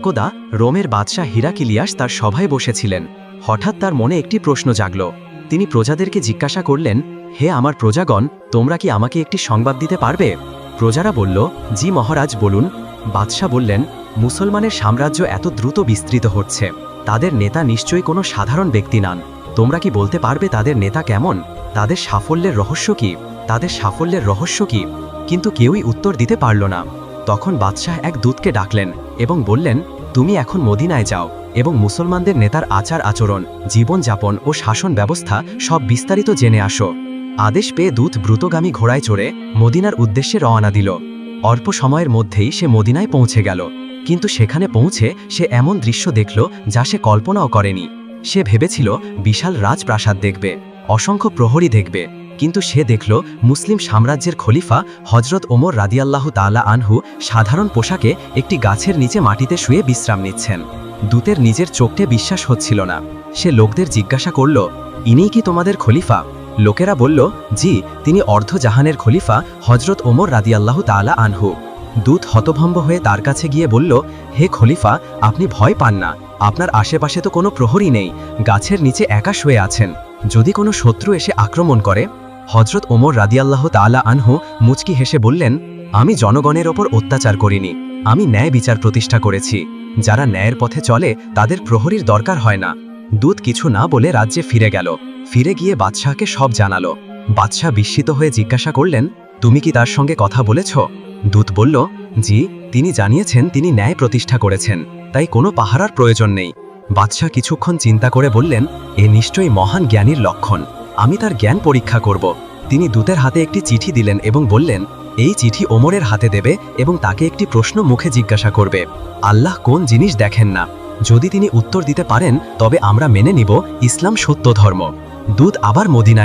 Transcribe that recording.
একদা রোমের বাদশাহ হিরাকিলিয়াস তার সভায় বসেছিলেন। হঠাৎ তার মনে একটি প্রশ্ন জাগল। তিনি প্রজাদেরকে জিজ্ঞাসা করলেন, হে আমার প্রজাগণ, তোমরা কি আমাকে একটি সংবাদ দিতে পারবে? প্রজারা বলল, জি মহারাজ, বলুন। বাদশাহ বললেন, মুসলমানের সাম্রাজ্য এত দ্রুত বিস্তৃত হচ্ছে, তাদের নেতা নিশ্চয়ই কোনো সাধারণ ব্যক্তি নন। তোমরা কি বলতে পারবে তাদের নেতা কেমন? তাদের সাফল্যের রহস্য কি? তাদের সাফল্যের রহস্য কি? কিন্তু কেউই উত্তর দিতে পারল না। তখন বাদশাহ এক দূতকে ডাকলেন এবং বললেন, তুমি এখন মদিনায় যাও এবং মুসলমানদের নেতার আচার আচরণ, জীবনযাপন ও শাসন ব্যবস্থা সব বিস্তারিত জেনে আসো। আদেশ পেয়ে দূত দ্রুতগামী ঘোড়ায় চড়ে মদিনার উদ্দেশ্যে রওনা দিল। অল্প সময়ের মধ্যেই সে মদিনায় পৌঁছে গেল। কিন্তু সেখানে পৌঁছে সে এমন দৃশ্য দেখল যা সে কল্পনাও করেনি। সে ভেবেছিল বিশাল রাজপ্রাসাদ দেখবে, অসংখ্য প্রহরী দেখবে, কিন্তু সে দেখল মুসলিম সাম্রাজ্যের খলিফা হজরত ওমর রাদিয়াল্লাহু তাআলা আনহু সাধারণ পোশাকে একটি গাছের নিচে মাটিতে শুয়ে বিশ্রাম নিচ্ছেন। দূতের নিজের চোখে বিশ্বাস হচ্ছিল না। সে লোকদের জিজ্ঞাসা করল, ইনিই কি তোমাদের খলিফা? লোকেরা বলল, জি, তিনি অর্ধজাহানের খলিফা হজরত ওমর রাদিয়াল্লাহু তাআলা আনহু। দূত হতভম্ব হয়ে তার কাছে গিয়ে বলল, হে খলিফা, আপনি ভয় পান না। আপনার আশেপাশে তো কোনো প্রহরী নেই, গাছের নিচে একা শুয়ে আছেন। যদি কোনো শত্রু এসে আক্রমণ করে? হজরত ওমর রাদিয়াল্লাহু তাআলা আনহু মুচকি হেসে বললেন, আমি জনগণের ওপর অত্যাচার করিনি, আমি ন্যায় বিচার প্রতিষ্ঠা করেছি। যারা ন্যায়ের পথে চলে তাদের প্রহরীর দরকার হয় না। দূত কিছু না বলে রাজ্যে ফিরে গেল। ফিরে গিয়ে বাদশাহকে সব জানালো। বাদশাহ বিস্মিত হয়ে জিজ্ঞাসা করলেন, তুমি কি তার সঙ্গে কথা বলেছ? দূত বলল, জি, তিনি জানিয়েছেন তিনি ন্যায় প্রতিষ্ঠা করেছেন, তাই কোনো পাহারার প্রয়োজন নেই। বাদশাহ কিছুক্ষণ চিন্তা করে বললেন, এ নিশ্চয়ই মহান জ্ঞানীর লক্ষণ, আমি তার জ্ঞান পরীক্ষা করব। তিনি দূতের হাতে একটি চিঠি দিলেন এবং বললেন, এই চিঠি ওমরের হাতে দেবে এবং তাকে একটি প্রশ্ন মুখে জিজ্ঞাসা করবে। আল্লাহ কোন জিনিস দেখেন না? যদি তিনি উত্তর দিতে পারেন তবে আমরা মেনে নিব ইসলাম সত্য ধর্ম। দূত আবার মদিনায়